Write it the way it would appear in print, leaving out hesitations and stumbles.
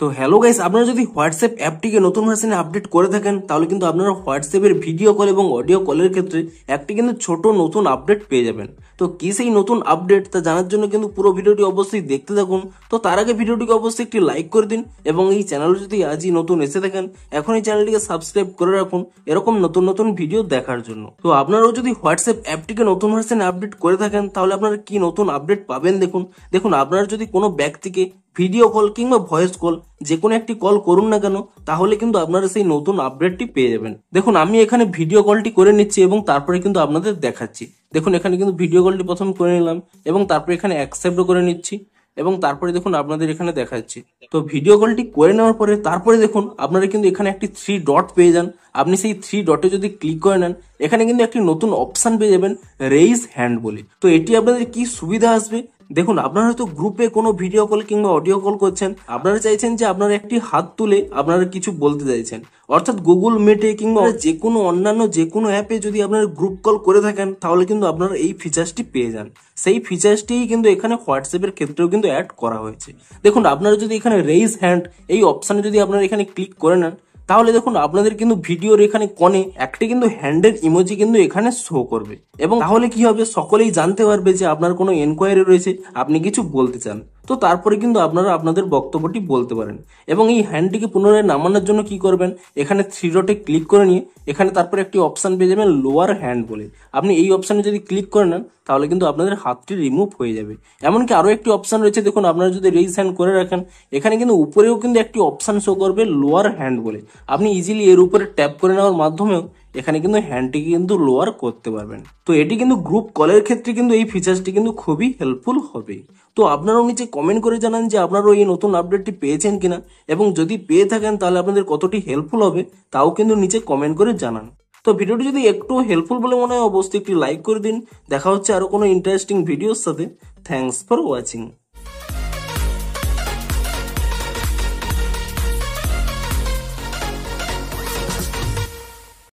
তো hello guys, আপনারা যদি হোয়াটসঅ্যাপ অ্যাপটিকে নতুন ভার্সনে আপডেট করে থাকেন তাহলে কিন্তু আপনারা হোয়াটসঅ্যাপের ভিডিও কল এবং অডিও কলের ক্ষেত্রে একটি কিন্তু ছোট নতুন আপডেট পেয়ে যাবেন। তো কি সেই নতুন আপডেট তা জানার জন্য কিন্তু পুরো ভিডিওটি অবশ্যই দেখতে থাকুন। তো তার আগে ভিডিওটিকে অবশ্যই একটি লাইক করে দিন এবং এই চ্যানেল যদি আজই নতুন এসে থাকেন এখন এই চ্যানেলটিকে সাবস্ক্রাইব করে রাখুন এরকম নতুন নতুন ভিডিও দেখার জন্য। তো আপনারাও যদি হোয়াটসঅ্যাপ অ্যাপটিকে নতুন ভার্সনে আপডেট করে থাকেন তাহলে আপনারা কি নতুন আপডেট পাবেন দেখুন আপনারা যদি কোনো ব্যক্তিকে ভিডিও কল কিংবা ভয়েস কল যে কোনো একটি কল করুন না কেন তাহলে কিন্তু আপনারা সেই নতুন আপডেটটি পেয়ে যাবেন। দেখুন আমি এখানে ভিডিও কলটি করে নিচ্ছি এবং তারপরে কিন্তু আপনাদের দেখাচ্ছি। দেখুন এখানে কিন্তু ভিডিও কলটি প্রথম করে নিলাম এবং তারপরে এখানে অ্যাকসেপ্টও করে নিচ্ছি এবং তারপরে দেখুন আপনাদের এখানে দেখাচ্ছি। তো ভিডিও কলটি করে নেওয়ার পরে তারপরে দেখুন আপনারা কিন্তু এখানে একটি 3 ডট পেয়ে যান। আপনি সেই 3 ডটে যদি ক্লিক করে নেন এখানে কিন্তু একটি নতুন অপশন পেয়ে যাবেন রেইজ হ্যান্ড বলে। তো এটি আপনাদের কি সুবিধা আসবে, দেখুন আপনারা হয়তো গ্রুপে কোনো ভিডিও কল কিংবা অডিও কল করছেন, আপনারা চাইছেন যে আপনারা একটি হাত তুলে আপনারা কিছু বলতে চাইছেন, অর্থাৎ গুগল মিটে কিংবা যে কোনো অন্যান্য যে কোনো অ্যাপে যদি আপনারা গ্রুপ কল করে থাকেন তাহলে কিন্তু আপনারা এই ফিচার্সটি পেয়ে যান। সেই ফিচার্সটি কিন্তু এখানে হোয়াটসঅ্যাপের ক্ষেত্রেও কিন্তু অ্যাড করা হয়েছে। দেখুন আপনারা যদি এখানে রেইজ হ্যান্ড এই অপশানে যদি আপনারা এখানে ক্লিক করে নেন তাহলে দেখুন আপনাদের কিন্তু ভিডিওর এখানে কোণে একটি কিন্তু হ্যান্ডের ইমোজি কিন্তু এখানে শো করবে এবং তাহলে কি হবে সকলেই জানতে পারবে যে আপনার কোনো এনকোয়ারি রয়েছে, আপনি কিছু বলতে চান। তো তারপরে কিন্তু আপনারা আপনাদের বক্তব্যটি বলতে পারেন এবং এই হ্যান্ডটিকে পুনরায় নামানোর জন্য কি করবেন, এখানে 3 ডটে ক্লিক করে নিয়ে এখানে তারপরে একটি অপশন পেয়ে যাবেন লোয়ার হ্যান্ড বলে। আপনি এই অপশানে যদি ক্লিক করে নেন তাহলে কিন্তু আপনাদের হাতটি রিমুভ হয়ে যাবে। এমনকি আরো একটি অপশন রয়েছে, দেখুন আপনারা যদি রেইজ হ্যান্ড করে রাখেন এখানে কিন্তু উপরেও কিন্তু একটি অপশন শো করবে লোয়ার হ্যান্ড বলে। আপনি ইজিলি এর উপরে ট্যাপ করে নেওয়ার মাধ্যমেও এখানে কিন্তু হ্যান্ডটিকে কিন্তু লোয়ার করতে পারবেন। তো এটি কিন্তু গ্রুপ কলের ক্ষেত্রে কিন্তু এই ফিচার্সটি কিন্তু খুবই হেল্পফুল হবে। তো আপনারাও নিচে কমেন্ট করে জানান যে আপনারাও এই নতুন আপডেটটি পেয়েছেন কিনা এবং যদি পেয়ে থাকেন তাহলে আপনাদের কতটি হেল্পফুল হবে তাও কিন্তু নিচে কমেন্ট করে জানান। তো ভিডিওটি যদি একটু হেল্পফুল বলে মনে হয় অবশ্যই একটি লাইক করে দিন। দেখা হচ্ছে আরো কোনো ইন্টারেস্টিং ভিডিওর সাথে। Thanks for watching.